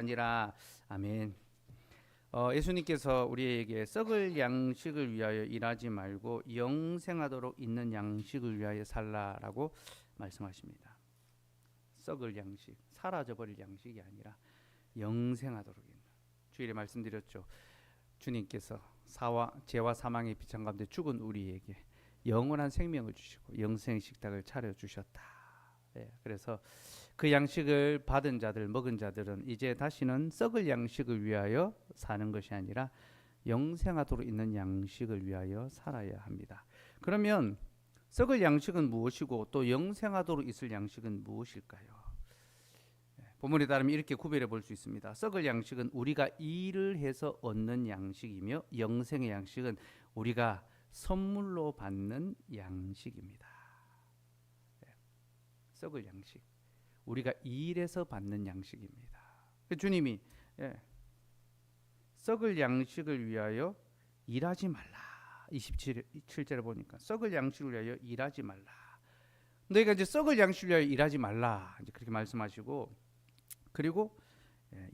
아니라 아멘. 예수님께서 우리에게 썩을 양식을 위하여 일하지 말고 영생하도록 있는 양식을 위하여 살라라고 말씀하십니다. 썩을 양식, 사라져버릴 양식이 아니라 영생하도록 있는. 주일에 말씀드렸죠. 주님께서 죄와 사망의 비천 가운데 죽은 우리에게 영원한 생명을 주시고 영생의 식탁을 차려주셨다. 그래서 그 양식을 받은 자들, 먹은 자들은 이제 다시는 썩을 양식을 위하여 사는 것이 아니라 영생하도록 있는 양식을 위하여 살아야 합니다. 그러면 썩을 양식은 무엇이고 또 영생하도록 있을 양식은 무엇일까요? 본문에 따르면 이렇게 구별해 볼 수 있습니다. 썩을 양식은 우리가 일을 해서 얻는 양식이며 영생의 양식은 우리가 선물로 받는 양식입니다. 썩을 양식, 우리가 일해서 받는 양식입니다. 주님이 썩을 양식을 위하여 일하지 말라. 27절에 보니까 썩을 양식을 위하여 일하지 말라. 너희가 이제 썩을 양식을 위하여 일하지 말라. 이제 그렇게 말씀하시고, 그리고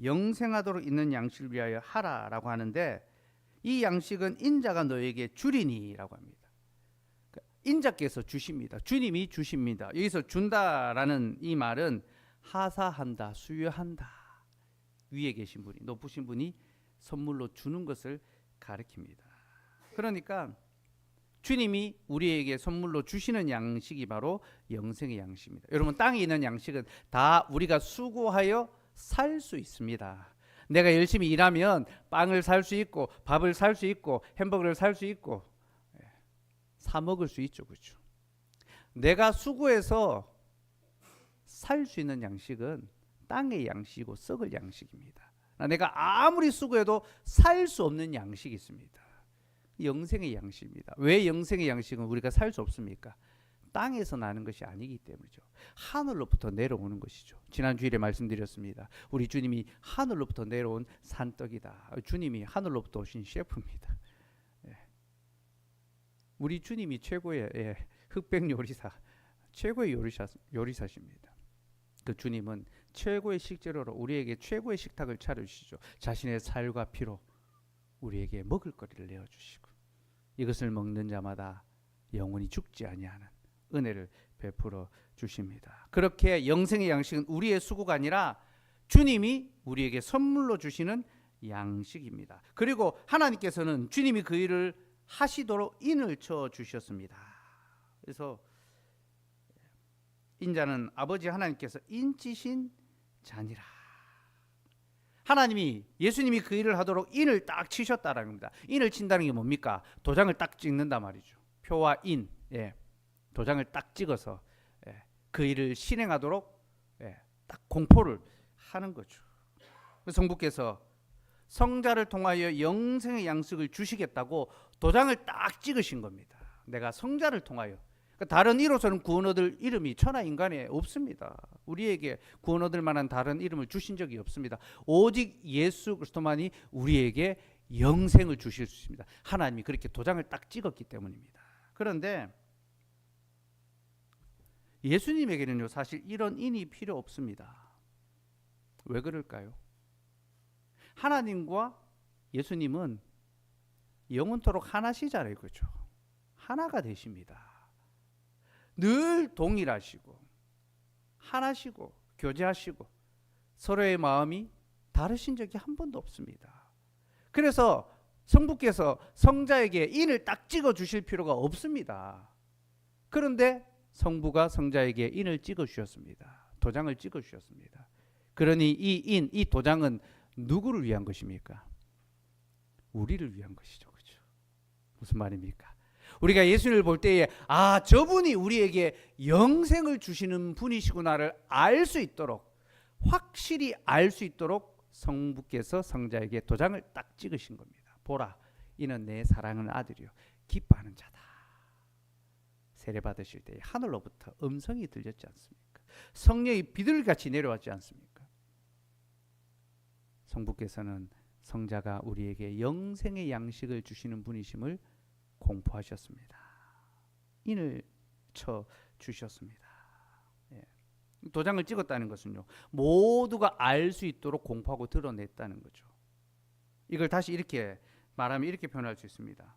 영생하도록 있는 양식을 위하여 하라라고 하는데, 이 양식은 인자가 너에게 주리니라고 합니다. 인자께서 주십니다. 주님이 주십니다. 여기서 준다라는 이 말은 하사한다, 수여한다. 위에 계신 분이, 높으신 분이 선물로 주는 것을 가리킵니다. 그러니까 주님이 우리에게 선물로 주시는 양식이 바로 영생의 양식입니다. 여러분, 땅에 있는 양식은 다 우리가 수고하여 살 수 있습니다. 내가 열심히 일하면 빵을 살 수 있고 밥을 살 수 있고 햄버거를 살 수 있고 사 먹을 수 있죠. 그렇죠? 내가 수고해서 살 수 있는 양식은 땅의 양식이고 썩을 양식입니다. 내가 아무리 수고해도 살 수 없는 양식이 있습니다. 영생의 양식입니다. 왜 영생의 양식은 우리가 살 수 없습니까? 땅에서 나는 것이 아니기 때문이죠. 하늘로부터 내려오는 것이죠. 지난 주일에 말씀드렸습니다. 우리 주님이 하늘로부터 내려온 산떡이다. 주님이 하늘로부터 오신 셰프입니다. 우리 주님이 최고의 흑백 요리사, 최고의 요리사십니다. 그 주님은 최고의 식재료로 우리에게 최고의 식탁을 차려주시죠. 자신의 살과 피로 우리에게 먹을 거리를 내어주시고 이것을 먹는 자마다 영원히 죽지 아니하는 은혜를 베풀어 주십니다. 그렇게 영생의 양식은 우리의 수고가 아니라 주님이 우리에게 선물로 주시는 양식입니다. 그리고 하나님께서는 주님이 그 일을 하시도록 인을 쳐 주셨습니다. 그래서 인자는 아버지 하나님께서 인치신 자니라. 하나님이, 예수님이 그 일을 하도록 인을 딱 치셨다라는 겁니다. 인을 친다는 게 뭡니까? 도장을 딱 찍는단 말이죠. 표와 인, 도장을 딱 찍어서 그 일을 실행하도록 딱 공포를 하는 거죠. 성부께서 성자를 통하여 영생의 양식을 주시겠다고 도장을 딱 찍으신 겁니다. 내가 성자를 통하여. 그러니까 다른 이로서는 구원 얻을 이름이 천하인간에 없습니다. 우리에게 구원 얻을 만한 다른 이름을 주신 적이 없습니다. 오직 예수 그리스도만이 우리에게 영생을 주실 수 있습니다. 하나님이 그렇게 도장을 딱 찍었기 때문입니다. 그런데 예수님에게는요, 사실 이런 인이 필요 없습니다. 왜 그럴까요? 하나님과 예수님은 영원토록 하나시잖아요. 그렇죠? 하나가 되십니다. 늘 동일하시고 하나시고 교제하시고 서로의 마음이 다르신 적이 한 번도 없습니다. 그래서 성부께서 성자에게 인을 딱 찍어 주실 필요가 없습니다. 그런데 성부가 성자에게 인을 찍어 주셨습니다. 도장을 찍어 주셨습니다. 그러니 이 인, 이 도장은 누구를 위한 것입니까? 우리를 위한 것이죠. 그렇죠? 무슨 말입니까? 우리가 예수님을 볼 때에 저분이 우리에게 영생을 주시는 분이시구나를 알 수 있도록, 확실히 알 수 있도록 성부께서 성자에게 도장을 딱 찍으신 겁니다. 보라, 이는 내 사랑하는 아들이요 기뻐하는 자다. 세례 받으실 때에 하늘로부터 음성이 들렸지 않습니까? 성령이 비둘기같이 내려왔지 않습니까? 성부께서는 성자가 우리에게 영생의 양식을 주시는 분이심을 공포하셨습니다. 인을 쳐 주셨습니다. 도장을 찍었다는 것은요, 모두가 알 수 있도록 공포하고 드러냈다는 거죠. 이걸 다시 이렇게 말하면 이렇게 표현할 수 있습니다.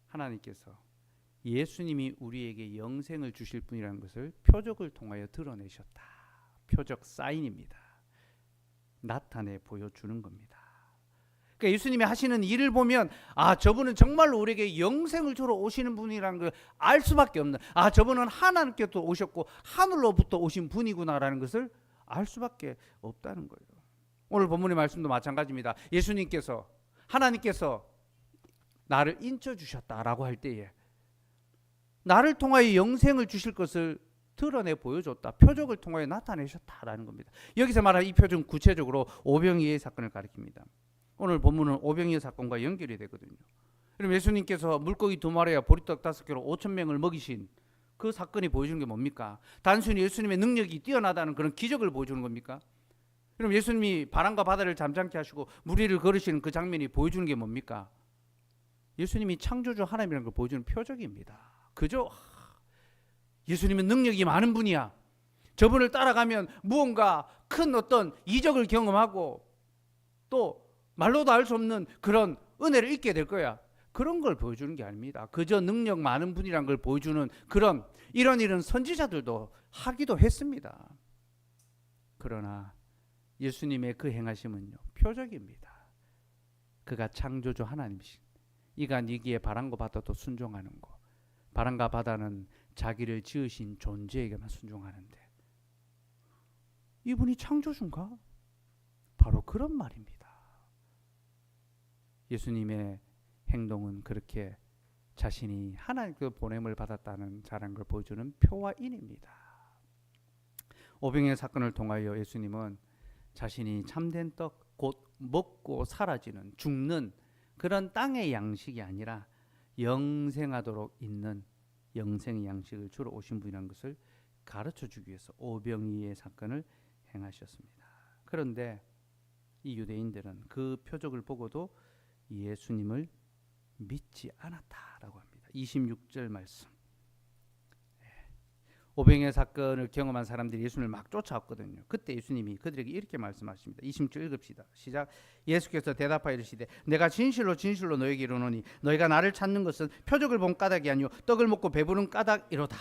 하나님께서 예수님이 우리에게 영생을 주실 분이라는 것을 표적을 통하여 드러내셨다. 표적 사인입니다. 나타내 보여주는 겁니다. 그러니까 예수님이 하시는 일을 보면 저분은 정말로 우리에게 영생을 주러 오시는 분이라는 걸 알 수밖에 없는, 저분은 하나님께서 오셨고 하늘로부터 오신 분이구나라는 것을 알 수밖에 없다는 거예요. 오늘 본문의 말씀도 마찬가지입니다. 예수님께서, 하나님께서 나를 인쳐주셨다라고 할 때에 나를 통하여 영생을 주실 것을 드러내 보여줬다. 표적을 통하여 나타내셨다라는 겁니다. 여기서 말하는 이 표적은 구체적으로 오병이의 사건을 가리킵니다. 오늘 본문은 오병이의 사건과 연결이 되거든요. 그럼 예수님께서 물고기 2마리와 보리떡 5개로 5,000명을 먹이신 그 사건이 보여주는 게 뭡니까? 단순히 예수님의 능력이 뛰어나다는 그런 기적을 보여주는 겁니까? 그럼 예수님이 바람과 바다를 잠잠케 하시고 물 위를 걸으시는 그 장면이 보여주는 게 뭡니까? 예수님이 창조주 하나님이라는 걸 보여주는 표적입니다. 그죠? 예수님은 능력이 많은 분이야. 저분을 따라가면 무언가 큰 어떤 이적을 경험하고 또 말로도 알 수 없는 그런 은혜를 잊게 될 거야. 그런 걸 보여주는 게 아닙니다. 그저 능력 많은 분이란 걸 보여주는 그런 이런 일은 선지자들도 하기도 했습니다. 그러나 예수님의 그 행하심은요, 표적입니다. 그가 창조주 하나님이신, 이가 니기에 바람과 바다도 순종하는 거. 바람과 바다는 자기를 지으신 존재에게만 순종하는데 이분이 창조주인가? 바로 그런 말입니다. 예수님의 행동은 그렇게 자신이 하나님께 보냄을 받았다는 자랑을 보여주는 표와 인입니다. 오병이의 사건을 통하여 예수님은 자신이 참된 떡, 곧 먹고 사라지는, 죽는 그런 땅의 양식이 아니라 영생하도록 있는 영생의 양식을 주러 오신 분이라는 것을 가르쳐주기 위해서 오병이의 사건을 행하셨습니다. 그런데 이 유대인들은 그 표적을 보고도 예수님을 믿지 않았다라고 합니다. 26절 말씀. 오병이의 사건을 경험한 사람들이 예수님을 막 쫓아왔거든요. 그때 예수님이 그들에게 이렇게 말씀하십니다. 26절 읽읍시다. 시작. 예수께서 대답하여 이르시되 내가 진실로 진실로 너에게 이르노니 너희가 나를 찾는 것은 표적을 본 까닭이 아니요 떡을 먹고 배부른 까닭이로다.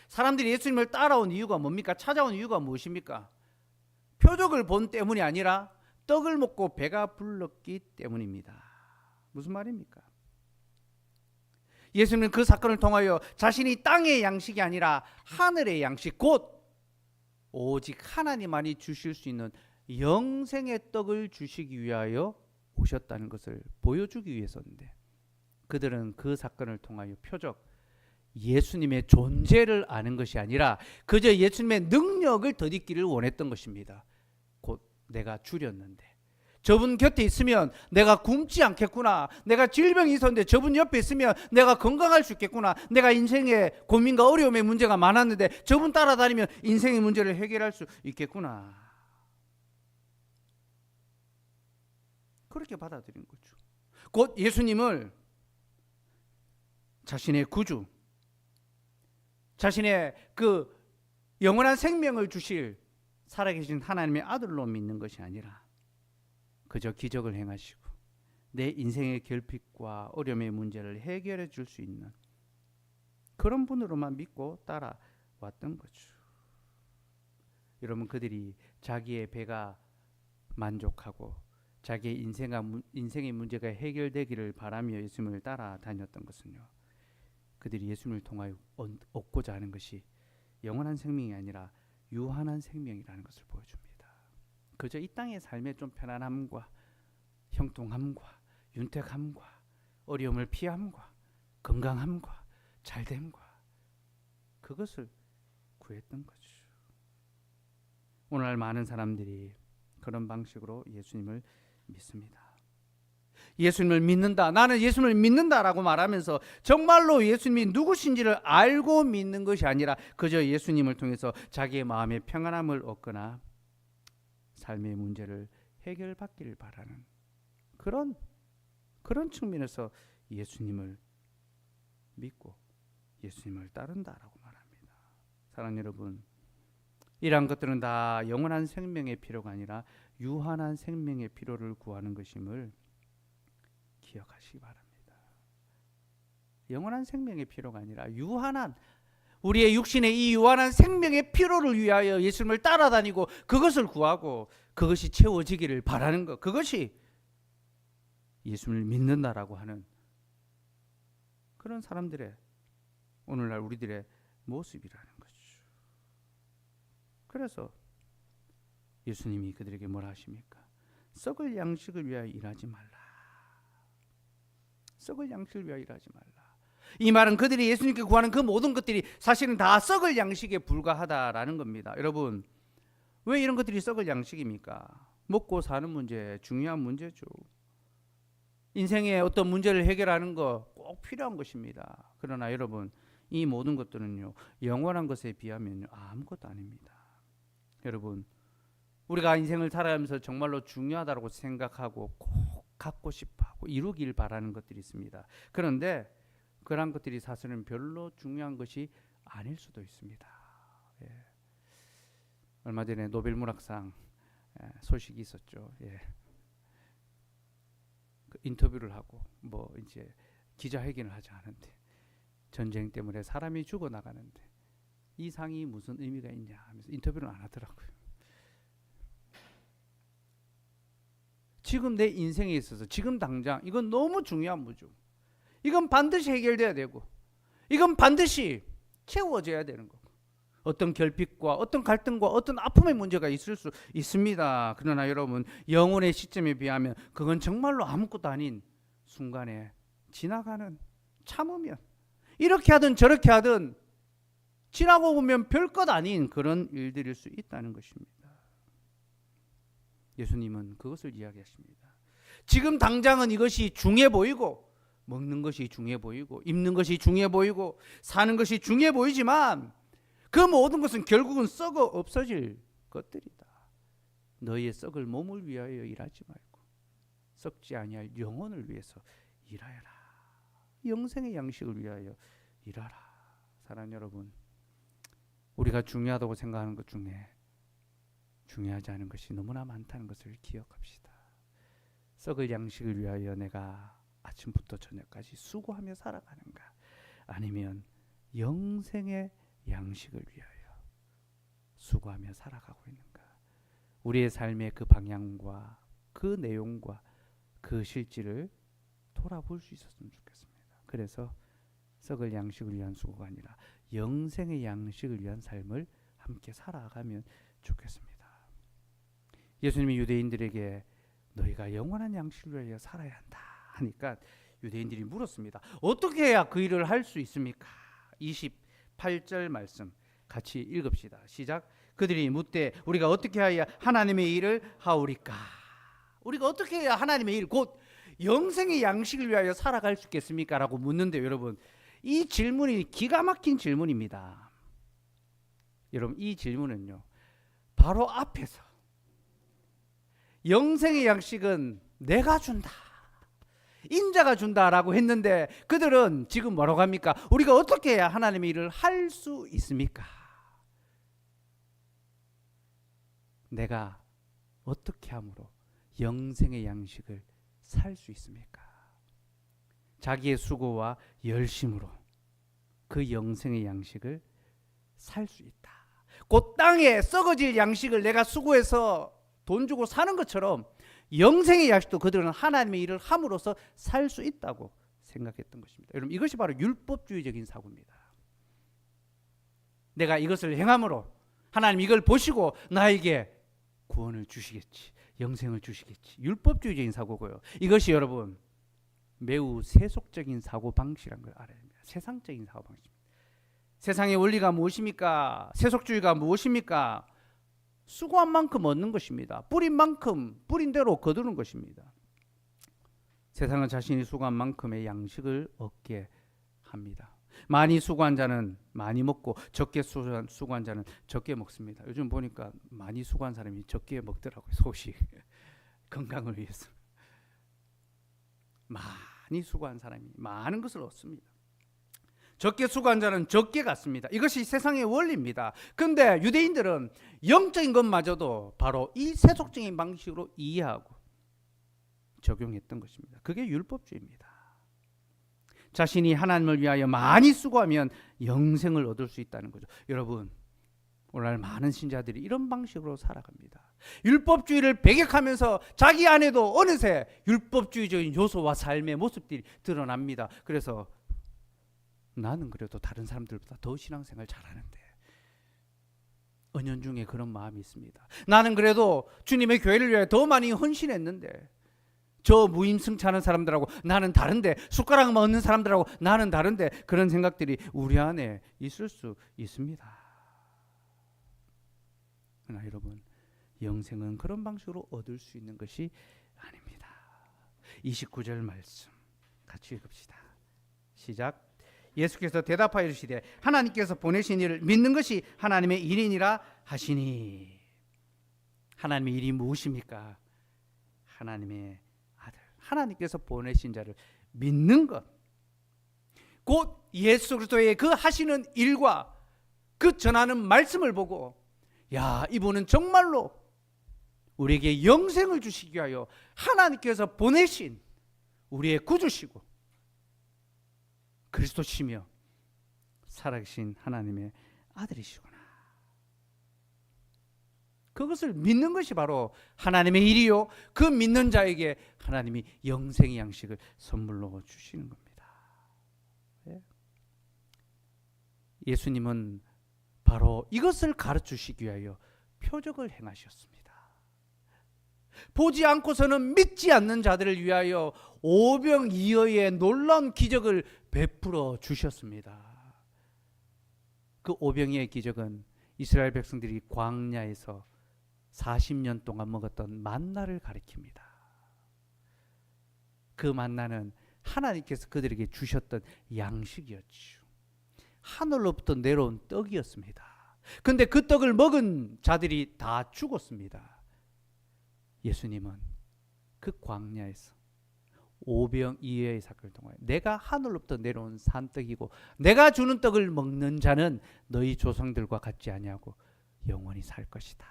사람들이 예수님을 따라온 이유가 뭡니까? 찾아온 이유가 무엇입니까? 표적을 본 때문이 아니라 떡을 먹고 배가 불렀기 때문입니다. 무슨 말입니까? 예수님은 그 사건을 통하여 자신이 땅의 양식이 아니라 하늘의 양식, 곧 오직 하나님만이 주실 수 있는 영생의 떡을 주시기 위하여 오셨다는 것을 보여주기 위해서인데, 그들은 그 사건을 통하여 표적, 예수님의 존재를 아는 것이 아니라 그저 예수님의 능력을 덧입기를 원했던 것입니다. 곧 내가 줄였는데 저분 곁에 있으면 내가 굶지 않겠구나. 내가 질병이 있었는데 저분 옆에 있으면 내가 건강할 수 있겠구나. 내가 인생의 고민과 어려움의 문제가 많았는데 저분 따라다니면 인생의 문제를 해결할 수 있겠구나. 그렇게 받아들인 거죠. 곧 예수님을 자신의 구주, 자신의 그 영원한 생명을 주실 살아계신 하나님의 아들로 믿는 것이 아니라 그저 기적을 행하시고 내 인생의 결핍과 어려움의 문제를 해결해 줄 수 있는 그런 분으로만 믿고 따라왔던 거죠. 여러분, 그들이 자기의 배가 만족하고 자기의 인생의 문제가 해결되기를 바라며 예수님을 따라다녔던 것은요, 그들이 예수님을 통하여 얻고자 하는 것이 영원한 생명이 아니라 유한한 생명이라는 것을 보여줍니다. 그저 이 땅의 삶의 좀 편안함과 형통함과 윤택함과 어려움을 피함과 건강함과 잘됨과 그것을 구했던 거죠. 오늘날 많은 사람들이 그런 방식으로 예수님을 믿습니다. 예수님을 믿는다, 나는 예수님을 믿는다라고 말하면서 정말로 예수님이 누구신지를 알고 믿는 것이 아니라 그저 예수님을 통해서 자기의 마음의 평안함을 얻거나 삶의 문제를 해결받기를 바라는 그런 측면에서 예수님을 믿고 예수님을 따른다라고 말합니다. 사랑하는 여러분, 이러한 것들은 다 영원한 생명의 필요가 아니라 유한한 생명의 필요를 구하는 것임을 기억하시기 바랍니다. 영원한 생명의 필요가 아니라 유한한, 우리의 육신의 이 유한한 생명의 필요를 위하여 예수님을 따라다니고 그것을 구하고 그것이 채워지기를 바라는 것, 그것이 예수님을 믿는다라고 하는 그런 사람들의 오늘날 우리들의 모습이라는 거죠. 그래서 예수님이 그들에게 뭐라 하십니까? 썩을 양식을 위하여 일하지 말라. 썩을 양식을 위하여 일하지 말라. 이 말은 그들이 예수님께 구하는 그 모든 것들이 사실은 다 썩을 양식에 불과하다라는 겁니다. 여러분, 왜 이런 것들이 썩을 양식입니까? 먹고 사는 문제, 중요한 문제죠. 인생의 어떤 문제를 해결하는 거 꼭 필요한 것입니다. 그러나 여러분, 이 모든 것들은요, 영원한 것에 비하면 아무것도 아닙니다. 여러분, 우리가 인생을 살아가면서 정말로 중요하다고 생각하고 꼭 갖고 싶어하고 이루길 바라는 것들이 있습니다. 그런데 그런 것들이 사실은 별로 중요한 것이 아닐 수도 있습니다. 예. 얼마 전에 노벨 문학상 소식이 있었죠. 예. 그 인터뷰를 하고 뭐 이제 기자회견을 하지 않은데 전쟁 때문에 사람이 죽어 나가는데 이 상이 무슨 의미가 있냐 하면서 인터뷰를 안 하더라고요. 지금 내 인생에 있어서 지금 당장 이건 너무 중요한 문제. 이건 반드시 해결돼야 되고 이건 반드시 채워져야 되는 거고 어떤 결핍과 어떤 갈등과 어떤 아픔의 문제가 있을 수 있습니다. 그러나 여러분, 영혼의 시점에 비하면 그건 정말로 아무것도 아닌 순간에 지나가는, 참으면 이렇게 하든 저렇게 하든 지나고 보면 별것 아닌 그런 일들일 수 있다는 것입니다. 예수님은 그것을 이야기하십니다. 지금 당장은 이것이 중요해 보이고 먹는 것이 중요해 보이고 입는 것이 중요해 보이고 사는 것이 중요해 보이지만 그 모든 것은 결국은 썩어 없어질 것들이다. 너희의 썩을 몸을 위하여 일하지 말고 썩지 아니할 영혼을 위해서 일하여라. 영생의 양식을 위하여 일하라. 사랑하는 여러분, 우리가 중요하다고 생각하는 것 중에 중요하지 않은 것이 너무나 많다는 것을 기억합시다. 썩을 양식을 위하여 내가 아침부터 저녁까지 수고하며 살아가는가, 아니면 영생의 양식을 위하여 수고하며 살아가고 있는가. 우리의 삶의 그 방향과 그 내용과 그 실질을 돌아볼 수 있었으면 좋겠습니다. 그래서 썩을 양식을 위한 수고가 아니라 영생의 양식을 위한 삶을 함께 살아가면 좋겠습니다. 예수님이 유대인들에게 너희가 영원한 양식을 위하여 살아야 한다 하니까 유대인들이 물었습니다. 어떻게 해야 그 일을 할 수 있습니까? 28절 말씀 같이 읽읍시다. 시작. 그들이 묻되 우리가 어떻게 하여야 하나님의 일을 하오리까? 우리가 어떻게 해야 하나님의 일, 곧 영생의 양식을 위하여 살아갈 수 있겠습니까? 라고 묻는데 여러분, 이 질문이 기가 막힌 질문입니다. 여러분, 이 질문은요, 바로 앞에서 영생의 양식은 내가 준다, 인자가 준다라고 했는데 그들은 지금 뭐라고 합니까? 우리가 어떻게 해야 하나님의 일을 할 수 있습니까? 내가 어떻게 함으로 영생의 양식을 살 수 있습니까? 자기의 수고와 열심으로 그 영생의 양식을 살 수 있다. 곧 땅에 썩어질 양식을 내가 수고해서 돈 주고 사는 것처럼 영생의 양식도 그들은 하나님의 일을 함으로써 살 수 있다고 생각했던 것입니다. 여러분, 이것이 바로 율법주의적인 사고입니다. 내가 이것을 행함으로 하나님 이걸 보시고 나에게 구원을 주시겠지, 영생을 주시겠지. 율법주의적인 사고고요. 이것이 여러분 매우 세속적인 사고방식이라는 걸 알아야 합니다. 세상적인 사고방식입니다. 세상의 원리가 무엇입니까? 세속주의가 무엇입니까? 수고한 만큼 얻는 것입니다. 뿌린 만큼 뿌린 대로 거두는 것입니다. 세상은 자신이 수고한 만큼의 양식을 얻게 합니다. 많이 수고한 자는 많이 먹고 적게 수고한 자는 적게 먹습니다. 요즘 보니까 많이 수고한 사람이 적게 먹더라고요. 소식 건강을 위해서. 많이 수고한 사람이 많은 것을 얻습니다. 적게 수고한 자는 적게 갚습니다. 이것이 세상의 원리입니다. 근데 유대인들은 영적인 것마저도 바로 이 세속적인 방식으로 이해하고 적용했던 것입니다. 그게 율법주의입니다. 자신이 하나님을 위하여 많이 수고하면 영생을 얻을 수 있다는 거죠. 여러분, 오늘날 많은 신자들이 이런 방식으로 살아갑니다. 율법주의를 배격하면서 자기 안에도 어느새 율법주의적인 요소와 삶의 모습들이 드러납니다. 그래서 나는 그래도 다른 사람들보다 더 신앙생활 잘하는데, 은연중에 그런 마음이 있습니다. 나는 그래도 주님의 교회를 위해 더 많이 헌신했는데, 저 무임승차하는 사람들하고 나는 다른데, 숟가락만 얻는 사람들하고 나는 다른데, 그런 생각들이 우리 안에 있을 수 있습니다. 그러나 여러분, 영생은 그런 방식으로 얻을 수 있는 것이 아닙니다. 29절 말씀 같이 읽읍시다. 시작. 예수께서 대답하여 이르시되 하나님께서 보내신 이를 믿는 것이 하나님의 일이니라 하시니. 하나님의 일이 무엇입니까? 하나님의 아들, 하나님께서 보내신 자를 믿는 것, 곧 예수 그리스도의 그 하시는 일과 그 전하는 말씀을 보고, 야, 이분은 정말로 우리에게 영생을 주시기 위하여 하나님께서 보내신 우리의 구주시고 그리스도시며 살아계신 하나님의 아들이시구나. 그것을 믿는 것이 바로 하나님의 일이요, 그 믿는 자에게 하나님이 영생의 양식을 선물로 주시는 겁니다. 예수님은 바로 이것을 가르치시기 위하여 표적을 행하셨습니다. 보지 않고서는 믿지 않는 자들을 위하여 오병이어의 놀라운 기적을 베풀어 주셨습니다. 그 오병이어의 기적은 이스라엘 백성들이 광야에서 40년 동안 먹었던 만나를 가리킵니다. 그 만나는 하나님께서 그들에게 주셨던 양식이었죠. 하늘로부터 내려온 떡이었습니다. 근데 그 떡을 먹은 자들이 다 죽었습니다. 예수님은 그 광야에서 오병이어의 사건을 통하여 내가 하늘로부터 내려온 산떡이고 내가 주는 떡을 먹는 자는 너희 조상들과 같지 아니하고 영원히 살 것이다.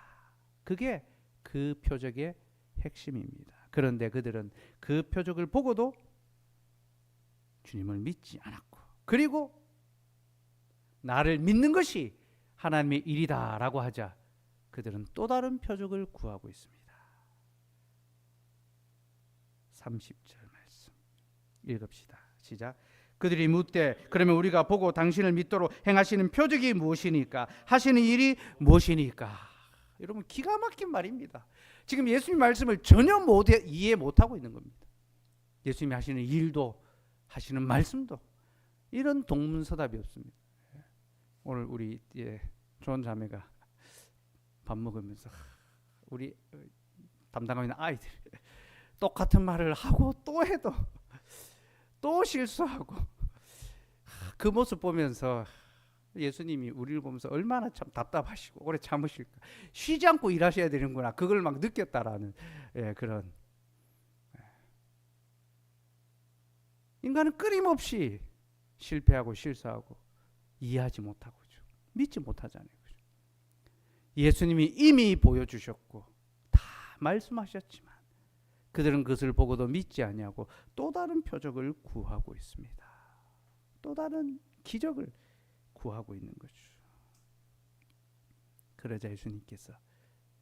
그게 그 표적의 핵심입니다. 그런데 그들은 그 표적을 보고도 주님을 믿지 않았고, 그리고 나를 믿는 것이 하나님의 일이다라고 하자 그들은 또 다른 표적을 구하고 있습니다. 30절 말씀 읽읍시다. 시작. 그들이 묻되 그러면 우리가 보고 당신을 믿도록 행하시는 표적이 무엇이니까? 하시는 일이 무엇이니까? 여러분, 기가 막힌 말입니다. 지금 예수님 말씀을 전혀 이해 못하고 있는 겁니다. 예수님이 하시는 일도 하시는 말씀도 이런 동문서답이 없습니다. 오늘 우리 좋은 자매가 밥 먹으면서 우리 담당하고 있는 아이들 똑같은 말을 하고 또 해도 또 실수하고, 그 모습 보면서 예수님이 우리를 보면서 얼마나 참 답답하시고 오래 참으실까, 쉬지 않고 일하셔야 되는구나, 그걸 막 느꼈다라는 그런. 인간은 끊임없이 실패하고 실수하고 이해하지 못하고 믿지 못하잖아요. 예수님이 이미 보여주셨고 다 말씀하셨지만 그들은 그것을 보고도 믿지 아니하고 또 다른 표적을 구하고 있습니다. 또 다른 기적을 구하고 있는 거죠. 그러자 예수님께서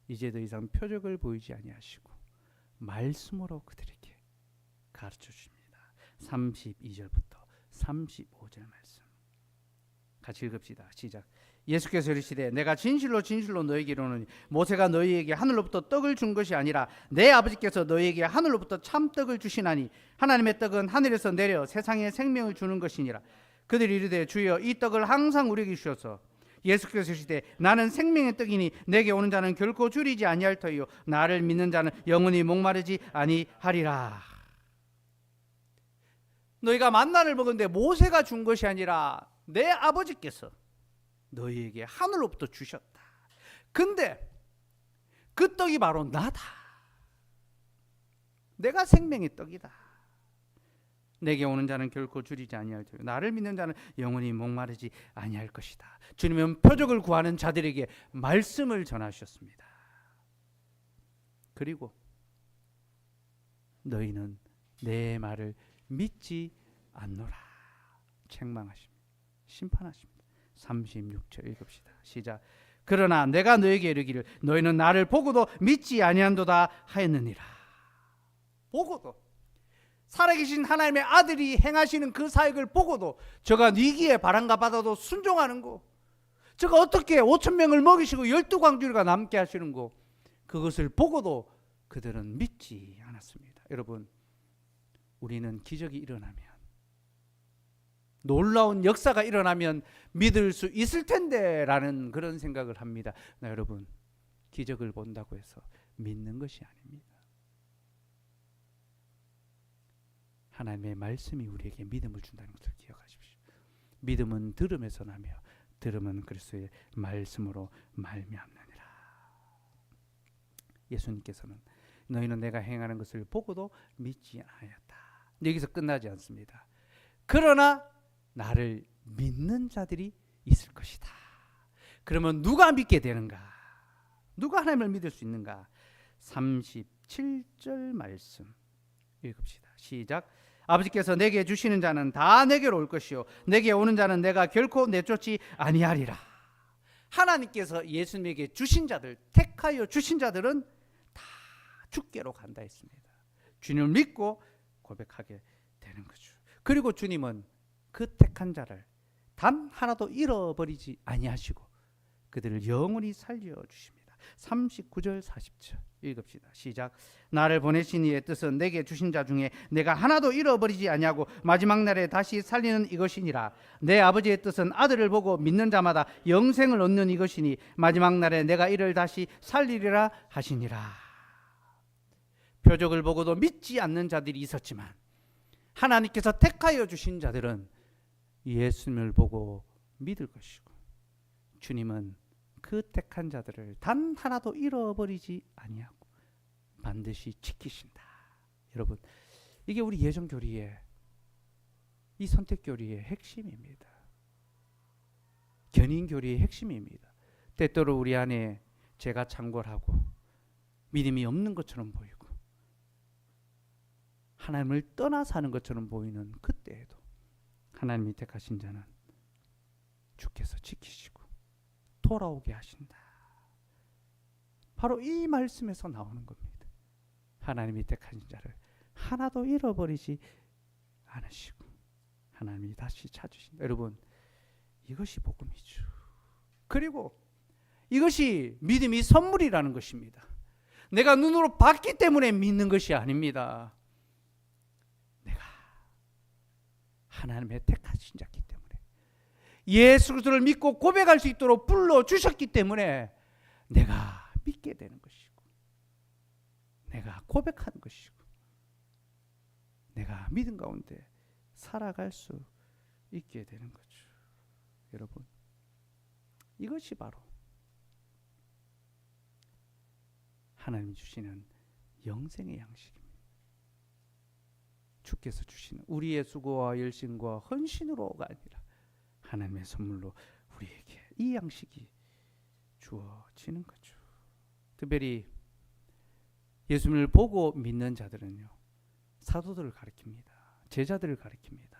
이제 더 이상 표적을 보이지 아니하시고 말씀으로 그들에게 가르쳐 주십니다. 32절부터 35절 말씀 같이 읽읍시다. 시작. 예수께서 이르시되 내가 진실로 진실로 너희에게 이르노니 모세가 너희에게 하늘로부터 떡을 준 것이 아니라 내 아버지께서 너희에게 하늘로부터 참떡을 주시나니 하나님의 떡은 하늘에서 내려 세상에 생명을 주는 것이니라. 그들이 이르되 주여 이 떡을 항상 우리에게 주셔서. 예수께서 이르시되 나는 생명의 떡이니 내게 오는 자는 결코 줄이지 아니할 터이요 나를 믿는 자는 영원히 목마르지 아니하리라. 너희가 만나를 먹었는데 모세가 준 것이 아니라 내 아버지께서 너희에게 하늘로부터 주셨다. 근데 그 떡이 바로 나다. 내가 생명의 떡이다. 내게 오는 자는 결코 줄이지 아니할 터이요 나를 믿는 자는 영원히 목마르지 아니할 것이다. 주님은 표적을 구하는 자들에게 말씀을 전하셨습니다. 그리고 너희는 내 말을 믿지 않노라 책망하십니다. 심판하십니다. 36절 읽읍시다. 시작. 그러나 내가 너에게 이르기를 너희는 나를 보고도 믿지 아니한도다 하였느니라. 보고도 살아계신 하나님의 아들이 행하시는 그 사역을 보고도 저가 니기에 바람과 바다도 순종하는 거, 저가 어떻게 5천 명을 먹이시고 12광주리가 남게 하시는 거, 그것을 보고도 그들은 믿지 않았습니다. 여러분, 우리는 기적이 일어나면, 놀라운 역사가 일어나면 믿을 수 있을 텐데 라는 그런 생각을 합니다. 여러분, 기적을 본다고 해서 믿는 것이 아닙니다. 하나님의 말씀이 우리에게 믿음을 준다는 것을 기억하십시오. 믿음은 들음에서 나며 들음은 그리스도의 말씀으로 말미암느니라. 예수님께서는 너희는 내가 행하는 것을 보고도 믿지 않았다. 여기서 끝나지 않습니다. 그러나 나를 믿는 자들이 있을 것이다. 그러면 누가 믿게 되는가? 누가 하나님을 믿을 수 있는가? 37절 말씀 읽읍시다. 시작. 아버지께서 내게 주시는 자는 다 내게로 올 것이요 내게 오는 자는 내가 결코 내쫓지 아니하리라. 하나님께서 예수님에게 주신 자들, 택하여 주신 자들은 다 주께로 간다 했습니다. 주님을 믿고 고백하게 되는 거죠. 그리고 주님은 그 택한 자를 단 하나도 잃어버리지 아니하시고 그들을 영원히 살려주십니다. 39절 40절 읽읍시다. 시작. 나를 보내신 이의 뜻은 내게 주신 자 중에 내가 하나도 잃어버리지 아니하고 마지막 날에 다시 살리는 이것이니라. 내 아버지의 뜻은 아들을 보고 믿는 자마다 영생을 얻는 이것이니 마지막 날에 내가 이를 다시 살리리라 하시니라. 표적을 보고도 믿지 않는 자들이 있었지만 하나님께서 택하여 주신 자들은 예수님을 보고 믿을 것이고 주님은 그 택한 자들을 단 하나도 잃어버리지 아니하고 반드시 지키신다. 여러분, 이게 우리 예정교리의, 이 선택교리의 핵심입니다. 견인교리의 핵심입니다. 때때로 우리 안에 죄가 창궐하고 믿음이 없는 것처럼 보이고 하나님을 떠나 사는 것처럼 보이는 그때에도 하나님이 택하신 자는 주께서 지키시고 돌아오게 하신다. 바로 이 말씀에서 나오는 겁니다. 하나님이 택하신 자를 하나도 잃어버리지 않으시고 하나님이 다시 찾으신다. 여러분, 이것이 복음이죠. 그리고 이것이 믿음이 선물이라는 것입니다. 내가 눈으로 봤기 때문에 믿는 것이 아닙니다. 내가 하나님의 택하신 자기 때문에 예수 그리스도를 믿고 고백할 수 있도록 불러주셨기 때문에 내가 믿게 되는 것이고 내가 고백하는 것이고 내가 믿음 가운데 살아갈 수 있게 되는 거죠. 여러분, 이것이 바로 하나님이 주시는 영생의 양식입니다. 주께서 주시는 우리의 수고와 열심과 헌신으로가 아니라 하나님의 선물로 우리에게 이 양식이 주어지는 거죠. 특별히 예수님을 보고 믿는 자들은요, 사도들을 가리킵니다. 제자들을 가리킵니다.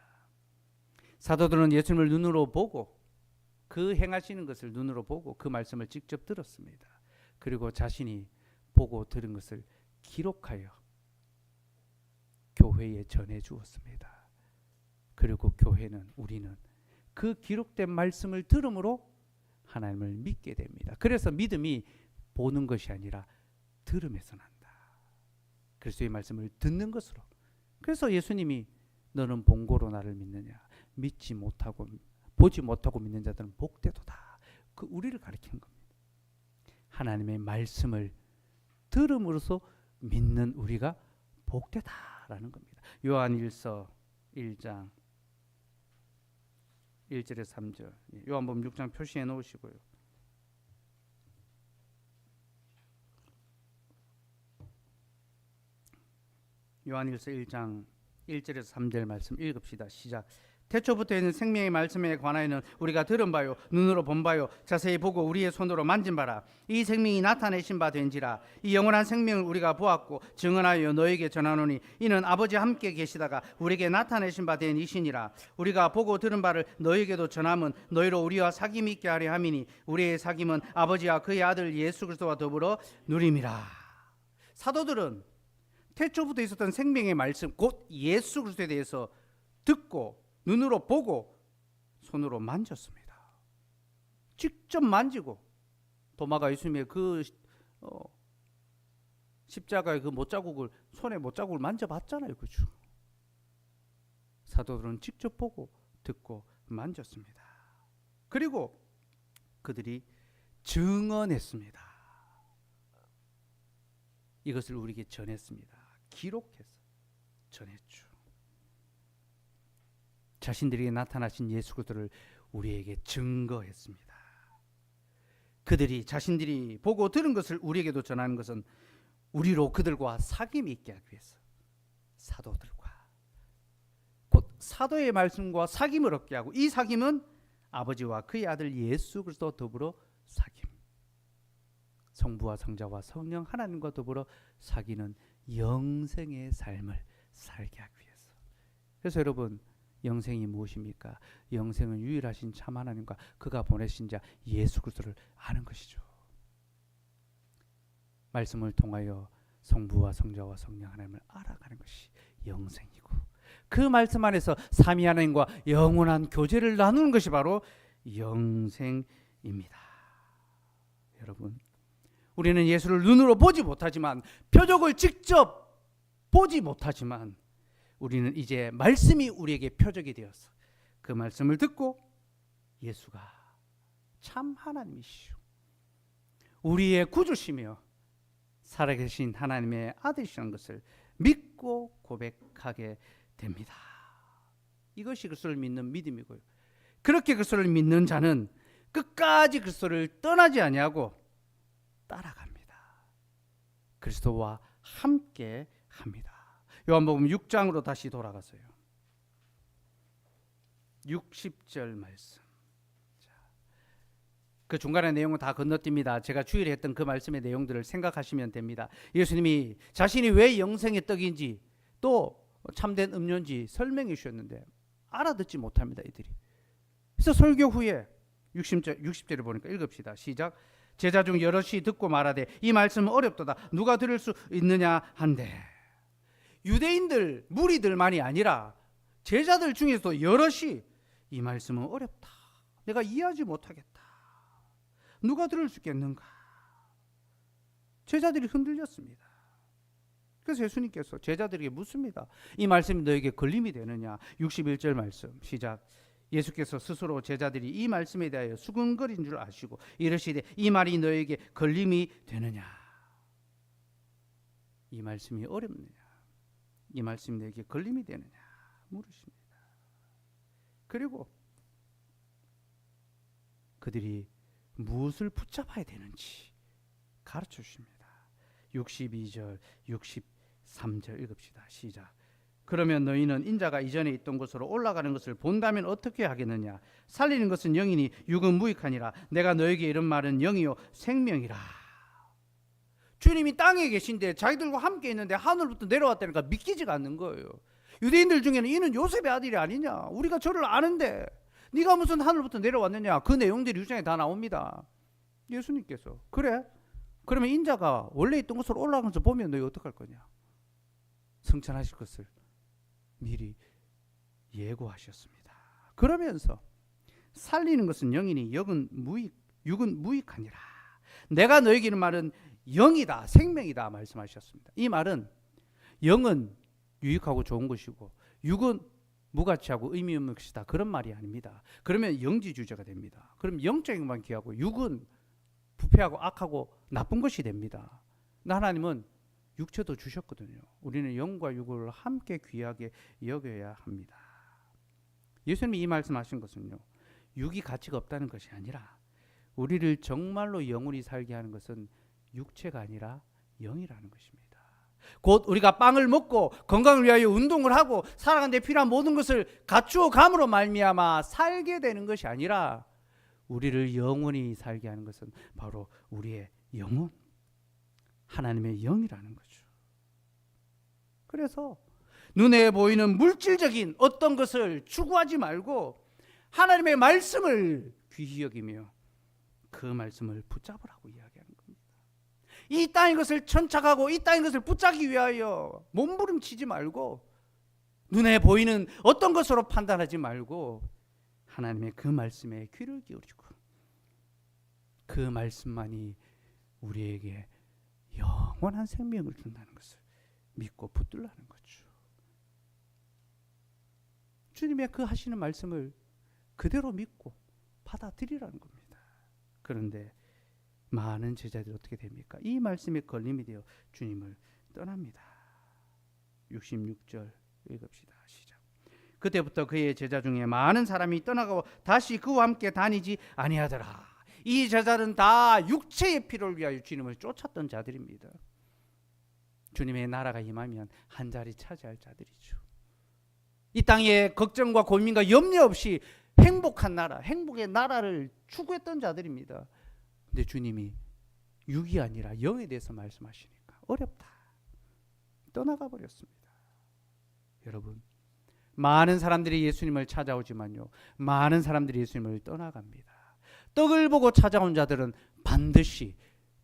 사도들은 예수님을 눈으로 보고 그 행하시는 것을 눈으로 보고 그 말씀을 직접 들었습니다. 그리고 자신이 보고 들은 것을 기록하여 교회에 전해 주었습니다. 그리고 교회는, 우리는 그 기록된 말씀을 들음으로 하나님을 믿게 됩니다. 그래서 믿음이 보는 것이 아니라 들음에서 난다. 그리스도의 말씀을 듣는 것으로. 그래서 예수님이 너는 본고로 나를 믿느냐, 믿지 못하고 보지 못하고 믿는 자들은 복되도다. 그 우리를 가리키는 겁니다. 하나님의 말씀을 들음으로써 믿는 우리가 복되다라는 겁니다. 요한일서 1장 1절에 3절, 요한복음 6장 표시해 놓으시고요. 요한일서 1장 1절에서 3절 말씀 읽읍시다. 시작. 태초부터 있는 생명의 말씀에 관하여는 우리가 들은 바요 눈으로 본 바요 자세히 보고 우리의 손으로 만진 바라. 이 생명이 나타내신 바 된지라. 이 영원한 생명을 우리가 보았고 증언하여 너에게 전하노니 이는 아버지와 함께 계시다가 우리에게 나타내신 바 된 이시니라. 우리가 보고 들은 바를 너에게도 전함은 너희로 우리와 사귐이 있게 하려 함이니 우리의 사귐은 아버지와 그의 아들 예수 그리스도와 더불어 누림이라. 사도들은 태초부터 있었던 생명의 말씀 곧 예수 그리스도에 대해서 듣고 눈으로 보고 손으로 만졌습니다. 직접 만지고 도마가 예수님의 그 십자가의 그 못자국을 손에 못자국을 만져봤잖아요. 그렇죠? 사도들은 직접 보고 듣고 만졌습니다. 그리고 그들이 증언했습니다. 이것을 우리에게 전했습니다. 기록해서 전했죠. 자신들에게 나타나신 예수 그리스도를 우리에게 증거했습니다. 그들이 자신들이 보고 들은 것을 우리에게도 전하는 것은 우리로 그들과 사귐이 있게 하기 위해서 사도들과 곧 사도의 말씀과 사귐을 얻게 하고 이 사귐은 아버지와 그의 아들 예수 그리스도와 더불어 사귐, 성부와 성자와 성령 하나님과 더불어 사귀는 영생의 삶을 살게 하기 위해서. 그래서 여러분, 영생이 무엇입니까? 영생은 유일하신 참 하나님과 그가 보내신 자 예수 그리스도를 아는 것이죠. 말씀을 통하여 성부와 성자와 성령 하나님을 알아가는 것이 영생이고 그 말씀 안에서 삼위 하나님과 영원한 교제를 나누는 것이 바로 영생입니다. 여러분, 우리는 예수를 눈으로 보지 못하지만 표적을 직접 보지 못하지만 우리는 이제 말씀이 우리에게 표적이 되어서 그 말씀을 듣고 예수가 참 하나님이시오, 우리의 구주시며 살아계신 하나님의 아들이시라는 것을 믿고 고백하게 됩니다. 이것이 그리스도를 믿는 믿음이고요. 그렇게 그리스도를 믿는 자는 끝까지 그리스도를 떠나지 아니하고 따라갑니다. 그리스도와 함께 합니다. 요한복음 6장으로 다시 돌아가서요. 60절 말씀. 그 중간의 내용은 다 건너뜁니다. 제가 주일에 했던 그 말씀의 내용들을 생각하시면 됩니다. 예수님이 자신이 왜 영생의 떡인지 또 참된 음료인지 설명해 주셨는데 알아듣지 못합니다, 이들이. 그래서 설교 후에 60절을 보니까 읽읍시다. 시작. 제자 중 여럿이 듣고 말하되 이 말씀은 어렵도다. 누가 들을 수 있느냐 한데. 유대인들 무리들만이 아니라 제자들 중에서도 여럿이 이 말씀은 어렵다, 내가 이해하지 못하겠다, 누가 들을 수 있겠는가. 제자들이 흔들렸습니다. 그래서 예수님께서 제자들에게 묻습니다. 이 말씀이 너에게 걸림이 되느냐. 61절 말씀 시작. 예수께서 스스로 제자들이 이 말씀에 대하여 수근거린 줄 아시고 이르시되 이 말이 너에게 걸림이 되느냐. 이 말씀이 어렵느냐, 이 말씀이 너에게 걸림이 되느냐 물으십니다. 그리고 그들이 무엇을 붙잡아야 되는지 가르쳐 주십니다. 62절 63절 읽읍시다. 시작. 그러면 너희는 인자가 이전에 있던 곳으로 올라가는 것을 본다면 어떻게 하겠느냐. 살리는 것은 영이니 육은 무익하니라. 내가 너에게 이런 말은 영이요 생명이라. 주님이 땅에 계신데 자기들과 함께 있는데 하늘부터 내려왔다니까 믿기지가 않는 거예요. 유대인들 중에는 이는 요셉의 아들이 아니냐, 우리가 저를 아는데 네가 무슨 하늘부터 내려왔느냐. 그 내용들이 유장에 다 나옵니다. 예수님께서 그래? 그러면 인자가 원래 있던 곳으로 올라가면서 보면 너희 어떡할 거냐. 성천하실 것을 미리 예고하셨습니다. 그러면서 살리는 것은 영이니 육은 무익하니라. 내가 너에게 이르는 말은 영이다, 생명이다 말씀하셨습니다. 이 말은 영은 유익하고 좋은 것이고 육은 무가치하고 의미 없는 것이다, 그런 말이 아닙니다. 그러면 영지주의자가 됩니다. 그럼 영적인 것만 귀하고 육은 부패하고 악하고 나쁜 것이 됩니다. 하나님은 육체도 주셨거든요. 우리는 영과 육을 함께 귀하게 여겨야 합니다. 예수님이 이 말씀하신 것은요, 육이 가치가 없다는 것이 아니라 우리를 정말로 영원히 살게 하는 것은 육체가 아니라 영이라는 것입니다. 곧 우리가 빵을 먹고 건강을 위하여 운동을 하고 살아가는 데 필요한 모든 것을 갖추어 감으로 말미암아 살게 되는 것이 아니라 우리를 영원히 살게 하는 것은 바로 우리의 영혼, 하나님의 영이라는 거죠. 그래서 눈에 보이는 물질적인 어떤 것을 추구하지 말고 하나님의 말씀을 귀히 여기며 그 말씀을 붙잡으라고 이야기하는 겁니다. 이 땅의 것을 천착하고 이 땅의 것을 붙잡기 위하여 몸부림치지 말고 눈에 보이는 어떤 것으로 판단하지 말고 하나님의 그 말씀에 귀를 기울이고 그 말씀만이 우리에게 영원한 생명을 준다는 것을 믿고 붙들라는 거죠. 주님의 그 하시는 말씀을 그대로 믿고 받아들이라는 겁니다. 그런데 많은 제자들이 어떻게 됩니까? 이 말씀에 걸림이 되어 주님을 떠납니다. 66절 읽읍시다. 시작. 그때부터 그의 제자 중에 많은 사람이 떠나가고 다시 그와 함께 다니지 아니하더라. 이 제자들은 다 육체의 필요를 위하여 주님을 쫓았던 자들입니다. 주님의 나라가 임하면 한 자리 차지할 자들이죠. 이 땅에 걱정과 고민과 염려 없이 행복한 나라, 행복의 나라를 추구했던 자들입니다. 근데 주님이 육이 아니라 영에 대해서 말씀하시니까 어렵다. 떠나가 버렸습니다. 여러분, 많은 사람들이 예수님을 찾아오지만요, 많은 사람들이 예수님을 떠나갑니다. 떡을 보고 찾아온 자들은 반드시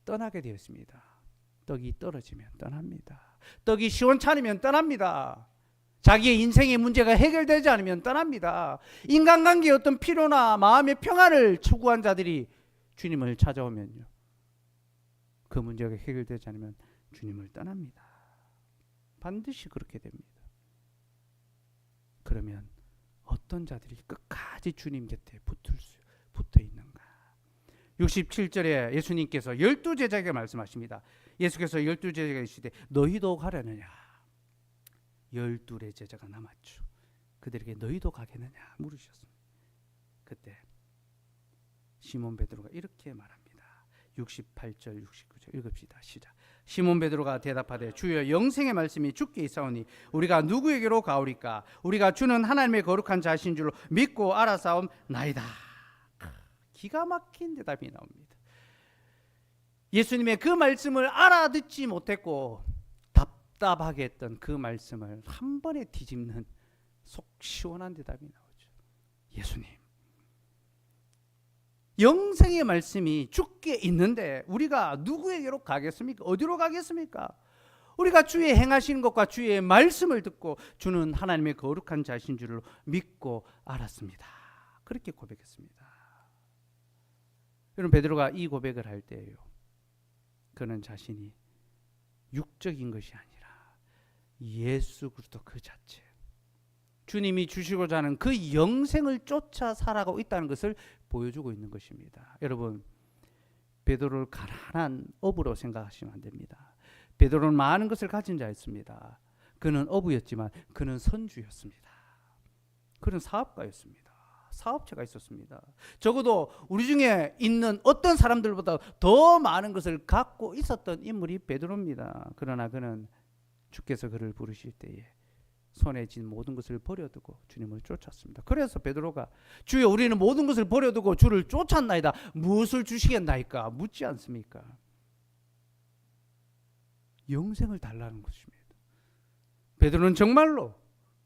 떠나게 되었습니다. 떡이 떨어지면 떠납니다. 떡이 시원찮으면 떠납니다. 자기의 인생의 문제가 해결되지 않으면 떠납니다. 인간관계의 어떤 필요나 마음의 평안을 추구한 자들이 주님을 찾아오면요, 그 문제가 해결되지 않으면 주님을 떠납니다. 반드시 그렇게 됩니다. 그러면 어떤 자들이 끝까지 주님 곁에 붙어 있는가? 67절에 예수님께서 12제자에게 말씀하십니다. 예수께서 12제자에게 이르시되 너희도 가려느냐? 12의 제자가 남았죠. 그들에게 너희도 가겠느냐 물으셨습니다. 그때 시몬 베드로가 이렇게 말합니다. 68절 69절 읽읍시다. 시작. 시몬 베드로가 대답하되 주여 영생의 말씀이 주께 있사오니 우리가 누구에게로 가오리까? 우리가 주는 하나님의 거룩한 자신 줄로 믿고 알아사옵나이다. 기가 막힌 대답이 나옵니다. 예수님의 그 말씀을 알아듣지 못했고 답답하게 했던 그 말씀을 한 번에 뒤집는 속 시원한 대답이 나오죠. 예수님, 영생의 말씀이 주께 있는데 우리가 누구에게로 가겠습니까? 어디로 가겠습니까? 우리가 주의 행하시는 것과 주의 말씀을 듣고 주는 하나님의 거룩한 자신 줄로 믿고 알았습니다. 그렇게 고백했습니다. 여러분, 베드로가 이 고백을 할 때예요, 그는 자신이 육적인 것이 아니라 예수 그리스도 그 자체, 주님이 주시고자 하는 그 영생을 쫓아 살아가고 있다는 것을 보여주고 있는 것입니다. 여러분, 베드로를 가난한 어부로 생각하시면 안 됩니다. 베드로는 많은 것을 가진 자였습니다. 그는 어부였지만 그는 선주였습니다. 그는 사업가였습니다. 사업체가 있었습니다. 적어도 우리 중에 있는 어떤 사람들보다 더 많은 것을 갖고 있었던 인물이 베드로입니다. 그러나 그는 주께서 그를 부르실 때에 손에 쥔 모든 것을 버려두고 주님을 쫓았습니다. 그래서 베드로가 주여 우리는 모든 것을 버려두고 주를 쫓았나이다. 무엇을 주시겠나이까? 묻지 않습니까? 영생을 달라는 것입니다. 베드로는 정말로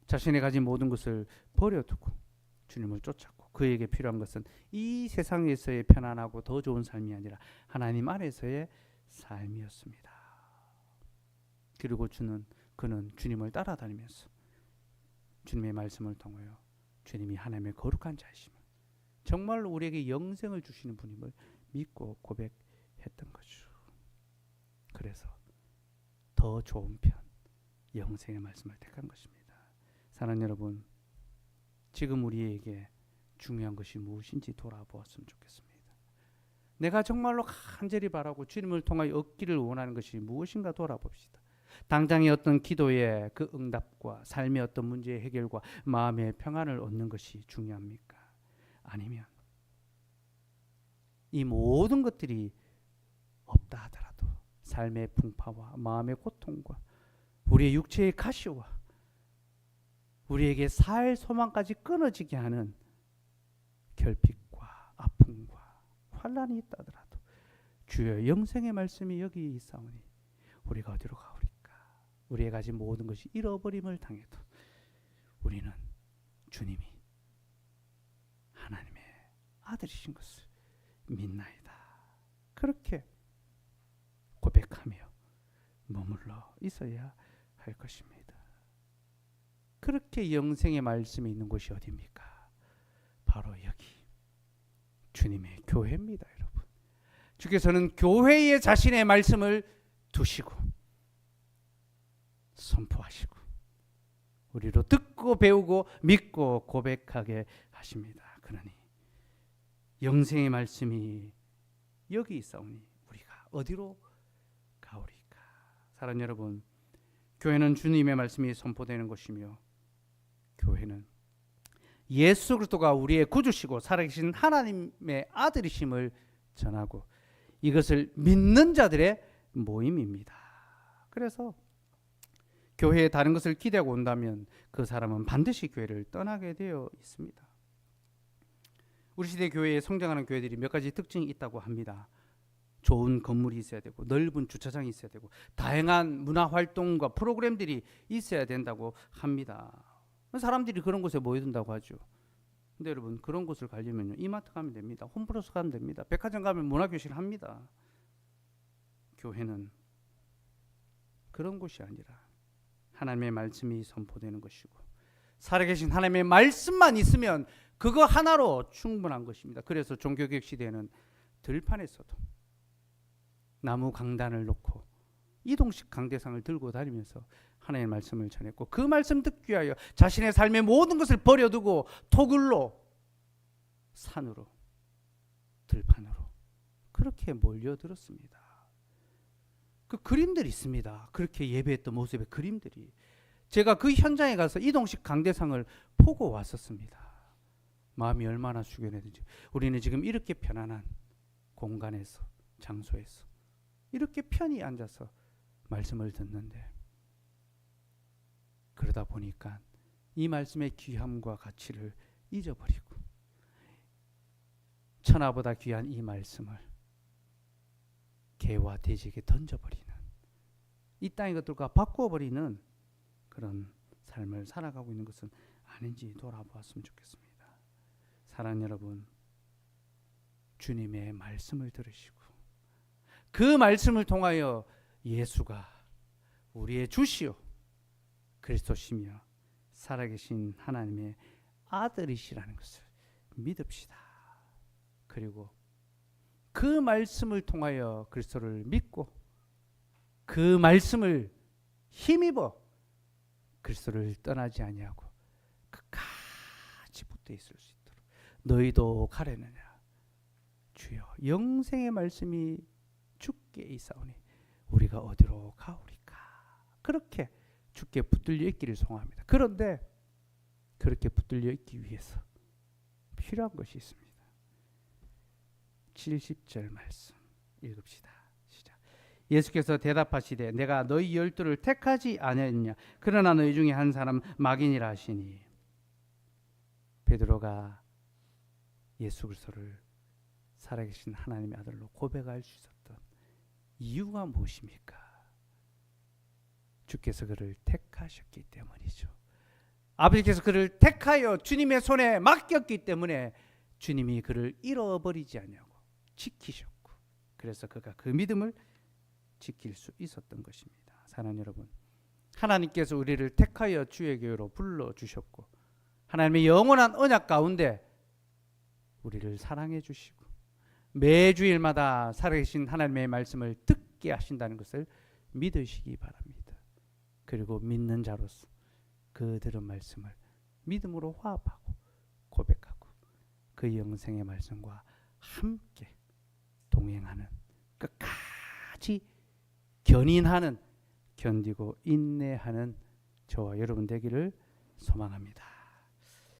자신이 가진 모든 것을 버려두고 주님을 쫓았고 그에게 필요한 것은 이 세상에서의 편안하고 더 좋은 삶이 아니라 하나님 안에서의 삶이었습니다. 그리고 그는 주님을 따라다니면서 주님의 말씀을 통하여 주님이 하나님의 거룩한 자이심을, 정말로 우리에게 영생을 주시는 분임을 믿고 고백했던 거죠. 그래서 더 좋은 편, 영생의 말씀을 택한 것입니다. 사랑하는 여러분, 지금 우리에게 중요한 것이 무엇인지 돌아보았으면 좋겠습니다. 내가 정말로 간절히 바라고 주님을 통하여 얻기를 원하는 것이 무엇인가 돌아봅시다. 당장의 어떤 기도의 그 응답과 삶의 어떤 문제의 해결과 마음의 평안을 얻는 것이 중요합니까? 아니면 이 모든 것들이 없다 하더라도 삶의 풍파와 마음의 고통과 우리의 육체의 가시와 우리에게 살 소망까지 끊어지게 하는 결핍과 아픔과 환난이 있다 하더라도 주여 영생의 말씀이 여기 있사오니 우리가 어디로 가오리까? 우리의 가진 모든 것이 잃어버림을 당해도 우리는 주님이 하나님의 아들이신 것을 믿나이다. 그렇게 고백하며 머물러 있어야 할 것입니다. 그렇게 영생의 말씀이 있는 곳이 어디입니까? 바로 여기 주님의 교회입니다, 여러분. 주께서는 교회에 자신의 말씀을 두시고 선포하시고 우리로 듣고 배우고 믿고 고백하게 하십니다. 그러니 영생의 말씀이 여기 있사오니 우리가 어디로 가오리까? 사랑하는 여러분, 교회는 주님의 말씀이 선포되는 것이며 교회는 예수 그리스도가 우리의 구주시고 살아계신 하나님의 아들이심을 전하고 이것을 믿는 자들의 모임입니다. 그래서 교회에 다른 것을 기대하고 온다면 그 사람은 반드시 교회를 떠나게 되어 있습니다. 우리 시대 교회에 성장하는 교회들이 몇 가지 특징이 있다고 합니다. 좋은 건물이 있어야 되고 넓은 주차장이 있어야 되고 다양한 문화 활동과 프로그램들이 있어야 된다고 합니다. 사람들이 그런 곳에 모여든다고 하죠. 근데 여러분, 그런 곳을 가려면요, 이마트 가면 됩니다. 홈플러스 가면 됩니다. 백화점 가면 문화교실 합니다. 교회는 그런 곳이 아니라 하나님의 말씀이 선포되는 것이고 살아계신 하나님의 말씀만 있으면 그거 하나로 충분한 것입니다. 그래서 종교개혁 시대에는 들판에서도 나무 강단을 놓고 이동식 강대상을 들고 다니면서 하나님의 말씀을 전했고 그 말씀 듣기 위하여 자신의 삶의 모든 것을 버려두고 토굴로 산으로 들판으로 그렇게 몰려들었습니다. 그 그림들이 있습니다. 그렇게 예배했던 모습의 그림들이. 제가 그 현장에 가서 이동식 강대상을 보고 왔었습니다. 마음이 얼마나 숙연했는지. 우리는 지금 이렇게 편안한 공간에서 장소에서 이렇게 편히 앉아서 말씀을 듣는데 그러다 보니까 이 말씀의 귀함과 가치를 잊어버리고 천하보다 귀한 이 말씀을 개와 돼지에게 던져버리는 이 땅의 것들과 바꾸어버리는 그런 삶을 살아가고 있는 것은 아닌지 돌아보았으면 좋겠습니다. 사랑하는 여러분, 주님의 말씀을 들으시고 그 말씀을 통하여 예수가 우리의 주시오 그리스도시며 살아계신 하나님의 아들이시라는 것을 믿읍시다. 그리고 그 말씀을 통하여 그리스도를 믿고 그 말씀을 힘입어 그리스도를 떠나지 아니하고 끝까지 붙어 있을 수 있도록 너희도 가려느냐 주여 영생의 말씀이 주께 있사오니 우리가 어디로 가오리까? 그렇게 주께 붙들려 있기를 소원합니다. 그런데 그렇게 붙들려 있기 위해서 필요한 것이 있습니다. 70절 말씀 읽읍시다. 시작. 예수께서 대답하시되 내가 너희 12를 택하지 아니하였냐? 그러나 너희 중에 한 사람 막인이라 하시니 베드로가 예수 그리스도를 살아계신 하나님의 아들로 고백할 수 있었던 이유가 무엇입니까? 주께서 그를 택하셨기 때문이죠. 아버지께서 그를 택하여 주님의 손에 맡겼기 때문에 주님이 그를 잃어버리지 아니하고 지키셨고 그래서 그가 그 믿음을 지킬 수 있었던 것입니다. 사랑하는 여러분, 하나님께서 우리를 택하여 주의 교회로 불러주셨고 하나님의 영원한 언약 가운데 우리를 사랑해 주시고 매주일마다 살아계신 하나님의 말씀을 듣게 하신다는 것을 믿으시기 바랍니다. 그리고 믿는 자로서 그 들은 말씀을 믿음으로 화합하고 고백하고 그 영생의 말씀과 함께 동행하는 끝까지 견인하는 견디고 인내하는 저와 여러분 되기를 소망합니다.